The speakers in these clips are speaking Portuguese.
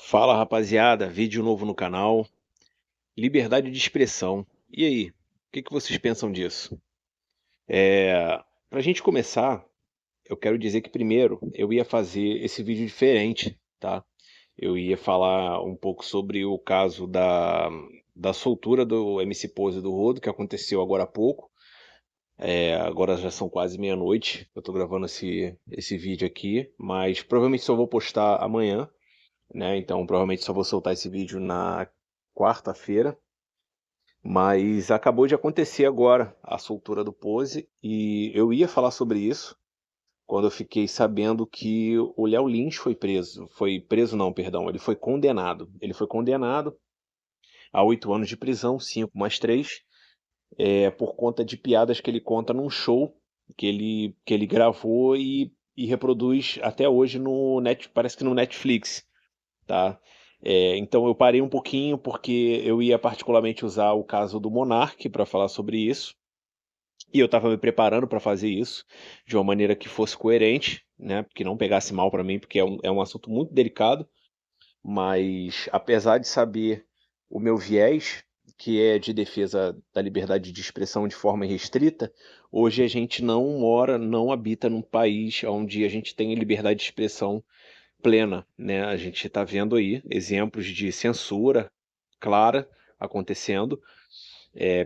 Fala rapaziada, vídeo novo no canal. Liberdade de expressão. E aí, o que vocês pensam disso? Pra gente começar, eu quero dizer que primeiro eu ia fazer esse vídeo diferente, tá? Eu ia falar um pouco sobre o caso da soltura do MC Pose do Rodo, que aconteceu agora há pouco. Agora já são quase meia-noite, eu tô gravando esse vídeo aqui, mas provavelmente só vou postar amanhã, né? Então provavelmente só vou soltar esse vídeo na quarta-feira. Mas acabou de acontecer agora a soltura do Pose e eu ia falar sobre isso quando eu fiquei sabendo que o Léo Lins foi preso. Foi preso não, perdão, ele foi condenado. Ele foi condenado a 8 anos de prisão, 5 mais 3, por conta de piadas que ele conta num show que ele gravou e reproduz até hoje parece que no Netflix, tá? Então eu parei um pouquinho porque eu ia particularmente usar o caso do Monark para falar sobre isso. E eu estava me preparando para fazer isso de uma maneira que fosse coerente, né? Que não pegasse mal para mim, porque é um assunto muito delicado. Mas apesar de saber o meu viés, que é de defesa da liberdade de expressão de forma irrestrita, hoje a gente não habita num país onde a gente tem liberdade de expressão plena, né? A gente está vendo aí exemplos de censura clara acontecendo.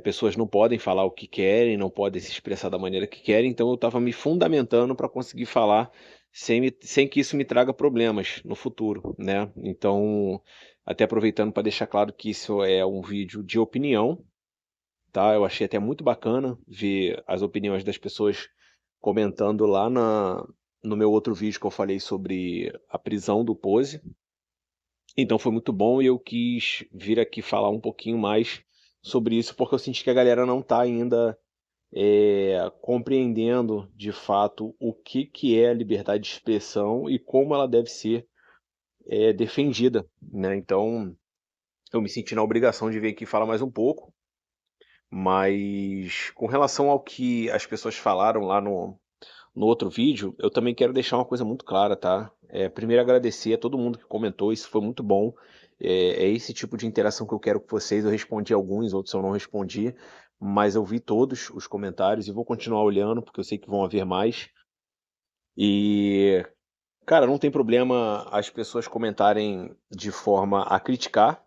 Pessoas não podem falar o que querem, não podem se expressar da maneira que querem, então eu estava me fundamentando para conseguir falar sem que isso me traga problemas no futuro, né? Então, até aproveitando para deixar claro que isso é um vídeo de opinião, tá? Eu achei até muito bacana ver as opiniões das pessoas comentando lá no meu outro vídeo que eu falei sobre a prisão do Pose. Então foi muito bom e eu quis vir aqui falar um pouquinho mais sobre isso, porque eu senti que a galera não está ainda compreendendo de fato o que é a liberdade de expressão e como ela deve ser defendida, né? Então eu me senti na obrigação de vir aqui falar mais um pouco, mas com relação ao que as pessoas falaram lá no outro vídeo, eu também quero deixar uma coisa muito clara, tá? Primeiro agradecer a todo mundo que comentou, isso foi muito bom. É esse tipo de interação que eu quero com vocês. Eu respondi alguns, outros eu não respondi, mas eu vi todos os comentários e vou continuar olhando, porque eu sei que vão haver mais. E, cara, não tem problema as pessoas comentarem de forma a criticar,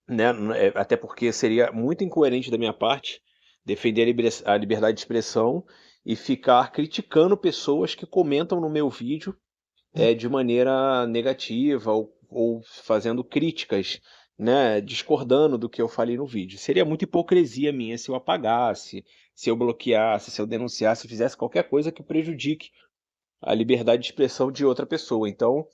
né? Até porque seria muito incoerente da minha parte defender a liberdade de expressão e ficar criticando pessoas que comentam no meu vídeo de maneira negativa ou fazendo críticas, né? Discordando do que eu falei no vídeo. Seria muita hipocrisia minha se eu apagasse, se eu bloqueasse, se eu denunciasse, se fizesse qualquer coisa que prejudique a liberdade de expressão de outra pessoa. Então,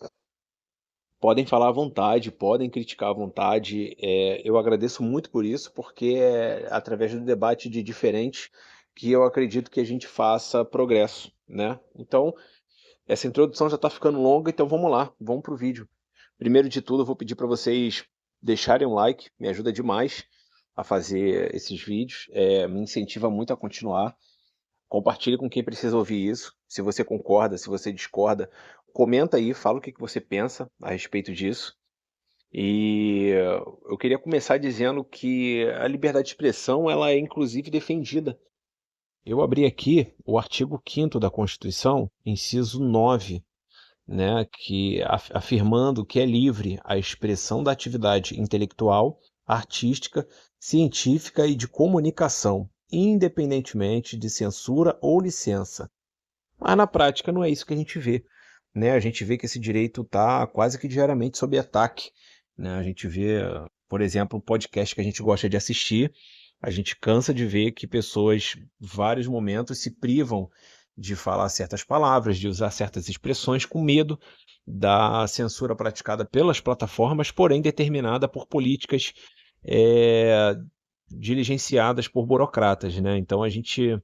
podem falar à vontade, podem criticar à vontade. Eu agradeço muito por isso, porque é através do debate de diferentes que eu acredito que a gente faça progresso, né? Então, essa introdução já está ficando longa, então vamos lá, vamos para o vídeo. Primeiro de tudo, eu vou pedir para vocês deixarem um like, me ajuda demais a fazer esses vídeos, me incentiva muito a continuar. Compartilhe com quem precisa ouvir isso. Se você concorda, se você discorda, comenta aí, fala o que você pensa a respeito disso. E eu queria começar dizendo que a liberdade de expressão ela é inclusive defendida. Eu abri aqui o artigo 5º da Constituição, inciso 9, né, que afirmando que é livre a expressão da atividade intelectual, artística, científica e de comunicação, independentemente de censura ou licença. Mas na prática não é isso que a gente vê, né? A gente vê que esse direito está quase que diariamente sob ataque, né? A gente vê, por exemplo, o podcast que a gente gosta de assistir, a gente cansa de ver que pessoas, em vários momentos, se privam de falar certas palavras, de usar certas expressões com medo da censura praticada pelas plataformas, porém determinada por políticas é, diligenciadas por burocratas, né? Então a gente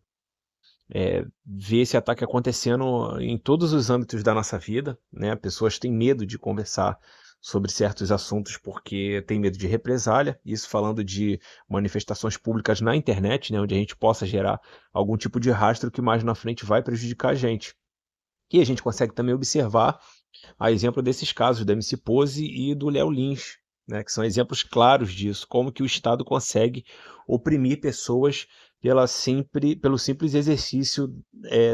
vê esse ataque acontecendo em todos os âmbitos da nossa vida, né? Pessoas têm medo de conversar sobre certos assuntos porque têm medo de represália, isso falando de manifestações públicas na internet, né? Onde a gente possa gerar algum tipo de rastro que mais na frente vai prejudicar a gente. E a gente consegue também observar A exemplo desses casos da MC Pose e do Léo Lins, né, que são exemplos claros disso, como que o Estado consegue oprimir pessoas pelo simples exercício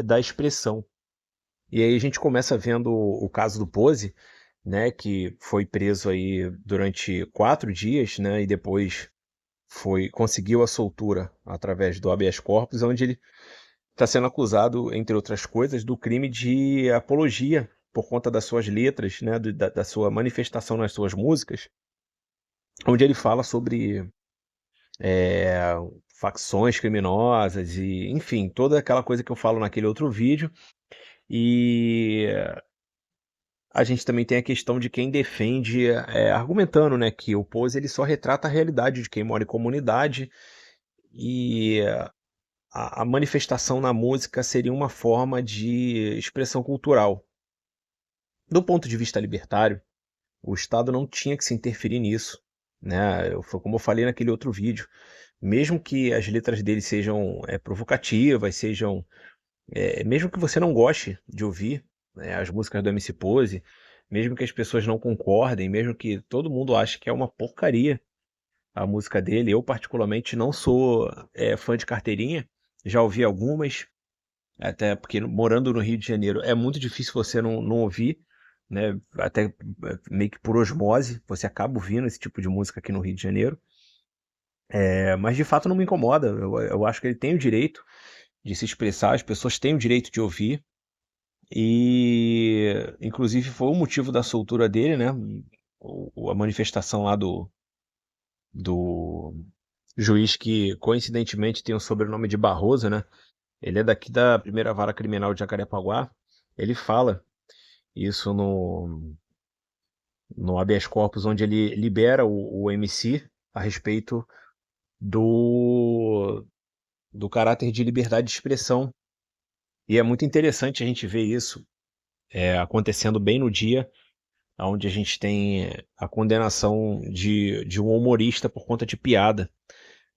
da expressão. E aí a gente começa vendo o caso do Pose, né, que foi preso aí durante 4 dias, né, e depois conseguiu a soltura através do habeas corpus, onde ele está sendo acusado, entre outras coisas, do crime de apologia por conta das suas letras, né, da sua manifestação nas suas músicas, onde ele fala sobre é, facções criminosas e, enfim, toda aquela coisa que eu falo naquele outro vídeo. E a gente também tem a questão de quem defende, argumentando, né, que o Pose ele só retrata a realidade de quem mora em comunidade e a manifestação na música seria uma forma de expressão cultural. Do ponto de vista libertário, o Estado não tinha que se interferir nisso, né? Foi como eu falei naquele outro vídeo. Mesmo que as letras dele sejam provocativas, mesmo que você não goste de ouvir, né, as músicas do MC Pose, mesmo que as pessoas não concordem, mesmo que todo mundo ache que é uma porcaria a música dele, eu particularmente não sou fã de carteirinha, já ouvi algumas, até porque morando no Rio de Janeiro é muito difícil você não ouvir, né? Até meio que por osmose, você acaba ouvindo esse tipo de música aqui no Rio de Janeiro. Mas de fato não me incomoda. Eu acho que ele tem o direito de se expressar, as pessoas têm o direito de ouvir. E inclusive foi o motivo da soltura dele, né? A manifestação lá do juiz que coincidentemente tem o sobrenome de Barroso, né? Ele é daqui da primeira vara criminal de Jacarepaguá. Ele fala isso no habeas corpus, onde ele libera o MC a respeito do, do caráter de liberdade de expressão. E é muito interessante a gente ver isso acontecendo bem no dia onde a gente tem a condenação de um humorista por conta de piada,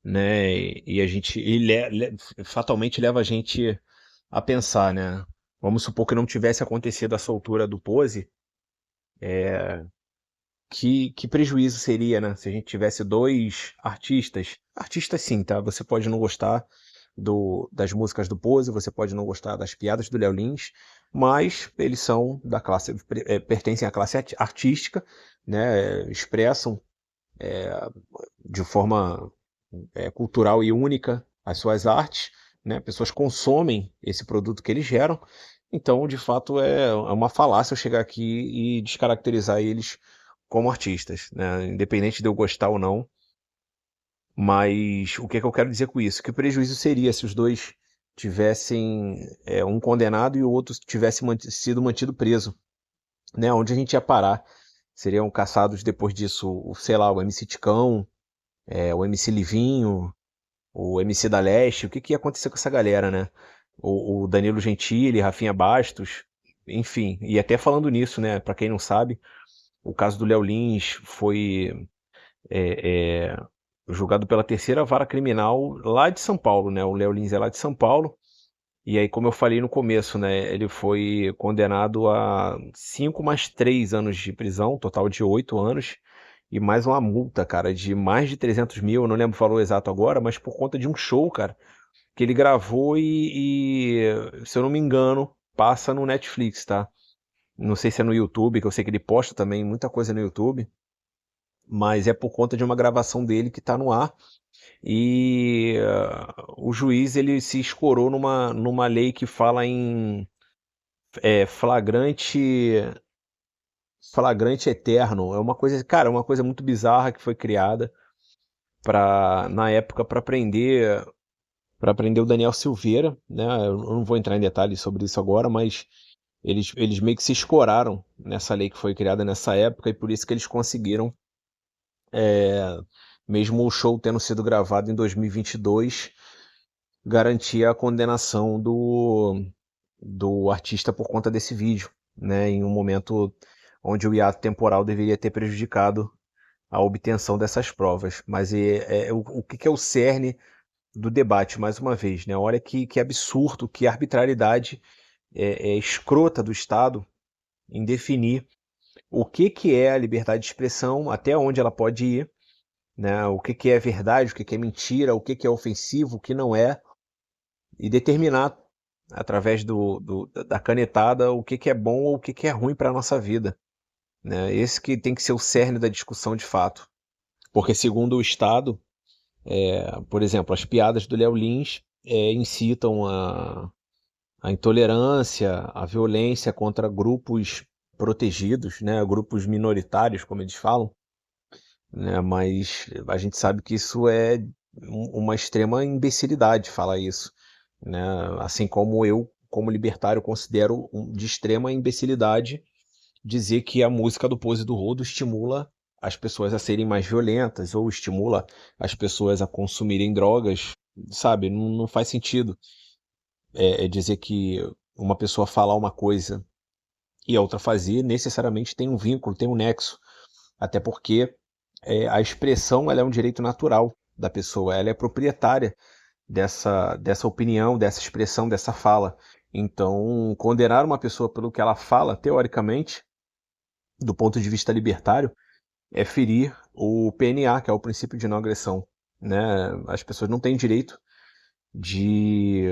né? E a gente fatalmente leva a gente a pensar, né? Vamos supor que não tivesse acontecido a soltura do Pose, que prejuízo seria, né? Se a gente tivesse dois artistas sim, tá? Você pode não gostar das músicas do Pose, você pode não gostar das piadas do Léo Lins, mas eles são da classe, pertencem à classe artística, né? Expressam de forma cultural e única as suas artes, né? Pessoas consomem esse produto que eles geram, então de fato é uma falácia eu chegar aqui e descaracterizar eles como artistas, né? Independente de eu gostar ou não. Mas o que é que eu quero dizer com isso? Que prejuízo seria se os dois tivessem um condenado e o outro tivesse sido mantido preso, né? Onde a gente ia parar? Seriam caçados depois disso, sei lá, o MC Ticão, o MC Livinho, o MC da Leste, o que que ia acontecer com essa galera, né? O Danilo Gentili, Rafinha Bastos, enfim. E até falando nisso, né? Para quem não sabe, o caso do Léo Lins foi é, é, julgado pela terceira vara criminal lá de São Paulo, né? O Léo Lins é lá de São Paulo. E aí, como eu falei no começo, né? Ele foi condenado a 5 mais 3 anos de prisão, total de 8 anos. E mais uma multa, cara, de mais de 300 mil, eu não lembro o valor exato agora, mas por conta de um show, cara, que ele gravou se eu não me engano, passa no Netflix, tá? Não sei se é no YouTube, que eu sei que ele posta também muita coisa no YouTube, mas é por conta de uma gravação dele que tá no ar. E o juiz ele se escorou numa lei que fala em flagrante eterno. É uma coisa, cara, uma coisa muito bizarra que foi criada na época para prender o Daniel Silveira, né? Eu não vou entrar em detalhes sobre isso agora, mas eles meio que se escoraram nessa lei que foi criada nessa época e por isso que eles conseguiram, é, mesmo o show tendo sido gravado em 2022, garantir a condenação do artista por conta desse vídeo, né? Em um momento onde o hiato temporal deveria ter prejudicado a obtenção dessas provas. Mas o que é o cerne do debate, mais uma vez, né? Olha que absurdo, que arbitrariedade escrota do Estado em definir o que é a liberdade de expressão, até onde ela pode ir, né? O que é verdade, o que é mentira, o que é ofensivo, o que não é, e determinar através da canetada o que é bom ou o que é ruim para a nossa vida, né? Esse que tem que ser o cerne da discussão de fato. Porque segundo o Estado, por exemplo, as piadas do Léo Lins incitam a intolerância, a violência contra grupos protegidos, né? Grupos minoritários, como eles falam, né? Mas a gente sabe que isso é uma extrema imbecilidade falar isso, né? Assim como eu, como libertário, considero de extrema imbecilidade dizer que a música do Pose do Rodo estimula as pessoas a serem mais violentas ou estimula as pessoas a consumirem drogas, sabe? Não faz sentido dizer que uma pessoa falar uma coisa e a outra fazer necessariamente tem um vínculo, tem um nexo, até porque a expressão ela é um direito natural da pessoa, ela é proprietária dessa opinião, dessa expressão, dessa fala. Então, condenar uma pessoa pelo que ela fala, teoricamente, do ponto de vista libertário, é ferir o PNA, que é o princípio de não agressão, né? As pessoas não têm direito de,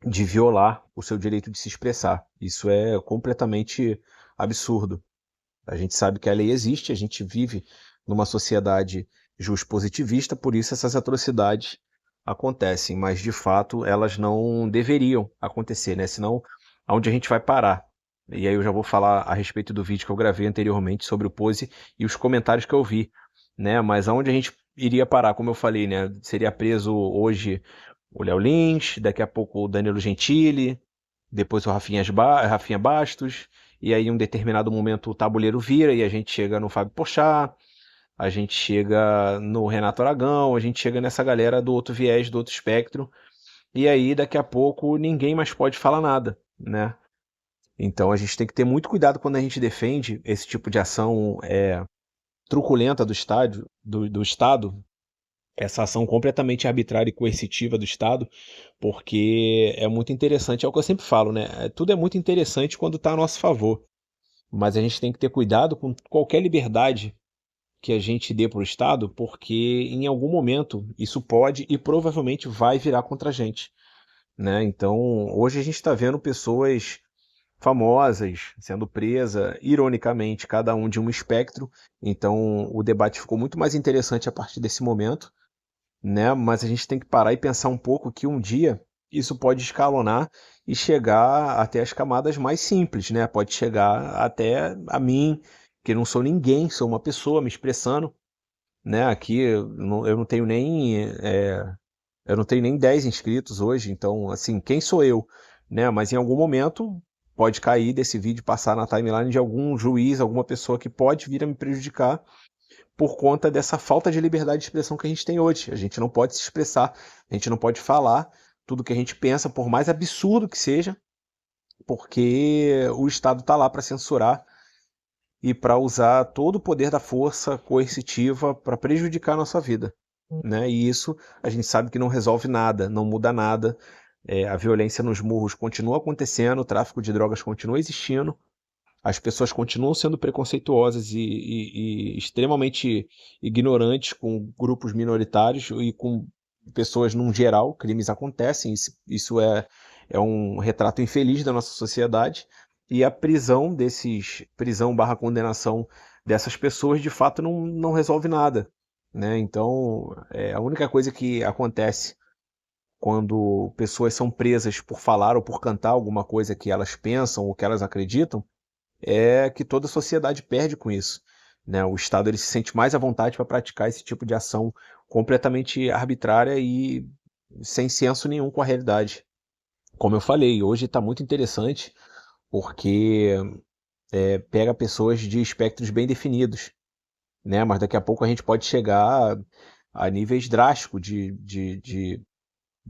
de violar o seu direito de se expressar. Isso é completamente absurdo. A gente sabe que a lei existe, a gente vive numa sociedade positivista, por isso essas atrocidades acontecem, mas de fato elas não deveriam acontecer, né? Senão, aonde a gente vai parar? E aí eu já vou falar a respeito do vídeo que eu gravei anteriormente sobre o Pose e os comentários que eu vi, né? Mas aonde a gente iria parar, como eu falei, né? Seria preso hoje o Léo Lins, daqui a pouco o Danilo Gentili, depois o Rafinha Bastos, e aí em um determinado momento o tabuleiro vira e a gente chega no Fábio Porchat, a gente chega no Renato Aragão, a gente chega nessa galera do outro viés, do outro espectro, e aí daqui a pouco ninguém mais pode falar nada, né? Então a gente tem que ter muito cuidado quando a gente defende esse tipo de ação truculenta do Estado, essa ação completamente arbitrária e coercitiva do Estado, porque é muito interessante, é o que eu sempre falo, né? Tudo é muito interessante quando está a nosso favor, mas a gente tem que ter cuidado com qualquer liberdade que a gente dê para o Estado, porque em algum momento isso pode e provavelmente vai virar contra a gente, né? Então, hoje a gente está vendo pessoas famosas sendo presas, ironicamente, cada um de um espectro. Então, o debate ficou muito mais interessante a partir desse momento, né? Mas a gente tem que parar e pensar um pouco que um dia isso pode escalonar e chegar até as camadas mais simples, né? Pode chegar até a mim, que não sou ninguém, sou uma pessoa me expressando, né? Aqui eu não tenho nem eu não tenho nem 10 inscritos hoje, então assim, quem sou eu, né? Mas em algum momento pode cair desse vídeo, passar na timeline de algum juiz, alguma pessoa que pode vir a me prejudicar por conta dessa falta de liberdade de expressão que a gente tem hoje. A gente não pode se expressar, a gente não pode falar tudo que a gente pensa, por mais absurdo que seja, porque o Estado está lá para censurar e para usar todo o poder da força coercitiva para prejudicar a nossa vida, né? E isso a gente sabe que não resolve nada, não muda nada. A violência nos morros continua acontecendo, o tráfico de drogas continua existindo, as pessoas continuam sendo preconceituosas e extremamente ignorantes com grupos minoritários e com pessoas num geral. Crimes acontecem, isso é um retrato infeliz da nossa sociedade. E a prisão barra condenação dessas pessoas, de fato, não resolve nada, né? Então, a única coisa que acontece quando pessoas são presas por falar ou por cantar alguma coisa que elas pensam ou que elas acreditam, é que toda a sociedade perde com isso, né? O Estado ele se sente mais à vontade para praticar esse tipo de ação completamente arbitrária e sem senso nenhum com a realidade. Como eu falei, hoje está muito interessante porque pega pessoas de espectros bem definidos, né? Mas daqui a pouco a gente pode chegar a níveis drásticos de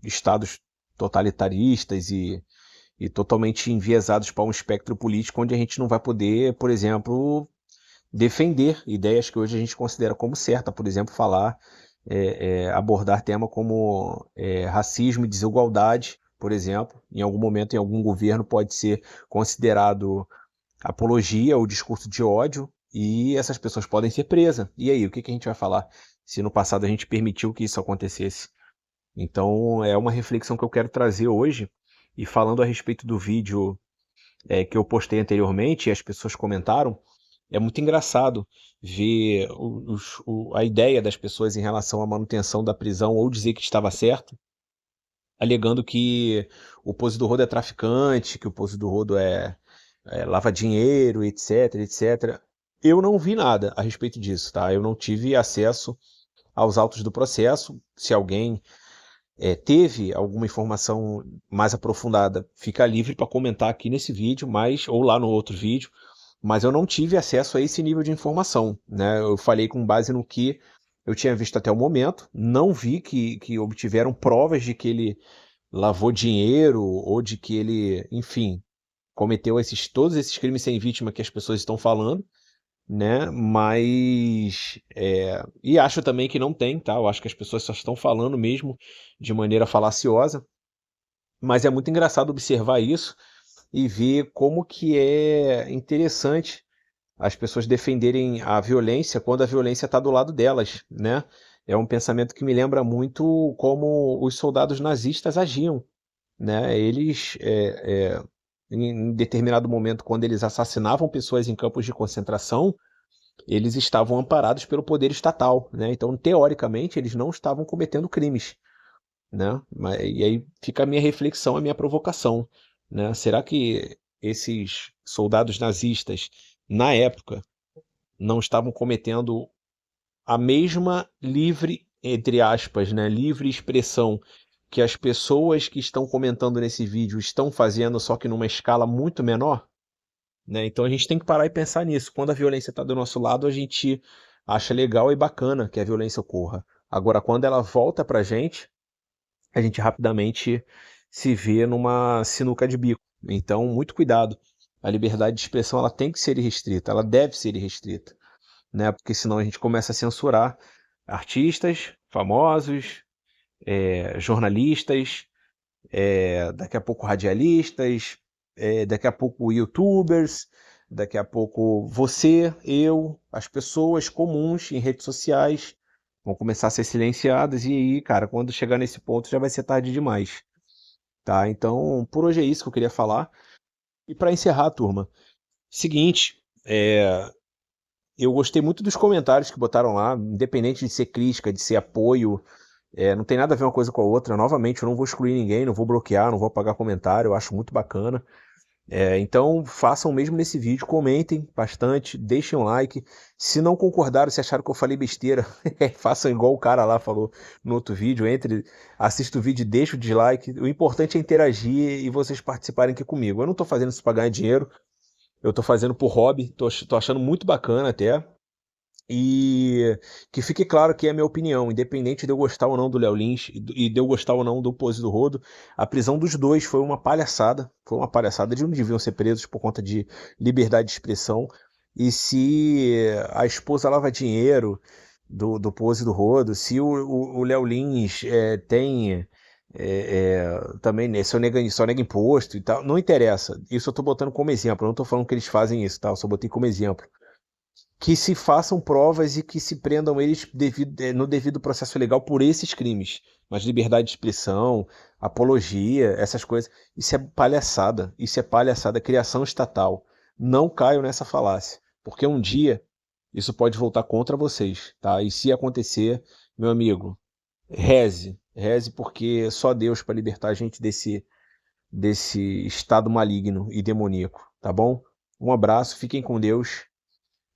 estados totalitaristas e totalmente enviesados para um espectro político onde a gente não vai poder, por exemplo, defender ideias que hoje a gente considera como certa, por exemplo, falar, abordar tema como racismo e desigualdade, por exemplo, em algum momento, em algum governo pode ser considerado apologia ou discurso de ódio, e essas pessoas podem ser presas. E aí, o que a gente vai falar se no passado a gente permitiu que isso acontecesse? Então, é uma reflexão que eu quero trazer hoje, e falando a respeito do vídeo que eu postei anteriormente, e as pessoas comentaram, é muito engraçado ver a ideia das pessoas em relação à manutenção da prisão, ou dizer que estava certo, alegando que o Pose do Rodo é traficante, que o Pose do Rodo lava dinheiro, etc, etc. Eu não vi nada a respeito disso, tá? Eu não tive acesso aos autos do processo. Se alguém teve alguma informação mais aprofundada, fica livre para comentar aqui nesse vídeo, ou lá no outro vídeo, mas eu não tive acesso a esse nível de informação, né? Eu falei com base no que eu tinha visto até o momento, não vi que obtiveram provas de que ele lavou dinheiro ou de que ele, enfim, cometeu todos esses crimes sem vítima que as pessoas estão falando, né? Mas e acho também que não tem, tá? Eu acho que as pessoas só estão falando mesmo de maneira falaciosa, mas é muito engraçado observar isso e ver como que é interessante as pessoas defenderem a violência quando a violência está do lado delas, né? É um pensamento que me lembra muito como os soldados nazistas agiam, né? Eles, em determinado momento, quando eles assassinavam pessoas em campos de concentração, eles estavam amparados pelo poder estatal, né? Então, teoricamente, eles não estavam cometendo crimes, né? E aí fica a minha reflexão, a minha provocação, né? Será que esses soldados nazistas, na época, não estavam cometendo a mesma livre, entre aspas, né, livre expressão que as pessoas que estão comentando nesse vídeo estão fazendo, só que numa escala muito menor? Né? Então a gente tem que parar e pensar nisso. Quando a violência está do nosso lado, a gente acha legal e bacana que a violência ocorra. Agora, quando ela volta para a gente rapidamente se vê numa sinuca de bico. Então, muito cuidado. A liberdade de expressão ela tem que ser irrestrita, ela deve ser irrestrita, né? Porque senão a gente começa a censurar artistas famosos, jornalistas, daqui a pouco radialistas, daqui a pouco youtubers, daqui a pouco você, eu, as pessoas comuns em redes sociais vão começar a ser silenciadas e aí, cara, quando chegar nesse ponto já vai ser tarde demais, tá? Então, por hoje é isso que eu queria falar. E para encerrar, turma, seguinte, eu gostei muito dos comentários que botaram lá, independente de ser crítica, de ser apoio, não tem nada a ver uma coisa com a outra. Novamente, eu não vou excluir ninguém, não vou bloquear, não vou apagar comentário, eu acho muito bacana. Então, façam mesmo nesse vídeo, comentem bastante, deixem um like. Se não concordaram, se acharam que eu falei besteira, façam igual o cara lá falou no outro vídeo, assista o vídeo e deixa o dislike. O importante é interagir e vocês participarem aqui comigo. Eu não tô fazendo isso pra ganhar dinheiro, eu tô fazendo por hobby, tô achando muito bacana até. E que fique claro que é a minha opinião, independente de eu gostar ou não do Léo Lins e de eu gostar ou não do Pose do Rodo, a prisão dos dois foi uma palhaçada. Foi uma palhaçada, eles não deviam ser presos por conta de liberdade de expressão. E se a esposa lava dinheiro do Pose do Rodo, se o Léo Lins também, né, só nega imposto e tal, não interessa. Isso eu tô botando como exemplo, eu não tô falando que eles fazem isso, tá? Eu só botei como exemplo que se façam provas e que se prendam eles no devido processo legal por esses crimes. Mas liberdade de expressão, apologia, essas coisas, isso é palhaçada, criação estatal. Não caiam nessa falácia, porque um dia isso pode voltar contra vocês, tá? E se acontecer, meu amigo, reze porque só Deus para libertar a gente desse estado maligno e demoníaco, tá bom? Um abraço, fiquem com Deus.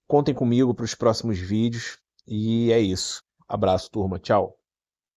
Contem comigo para os próximos vídeos. E é isso. Abraço, turma. Tchau.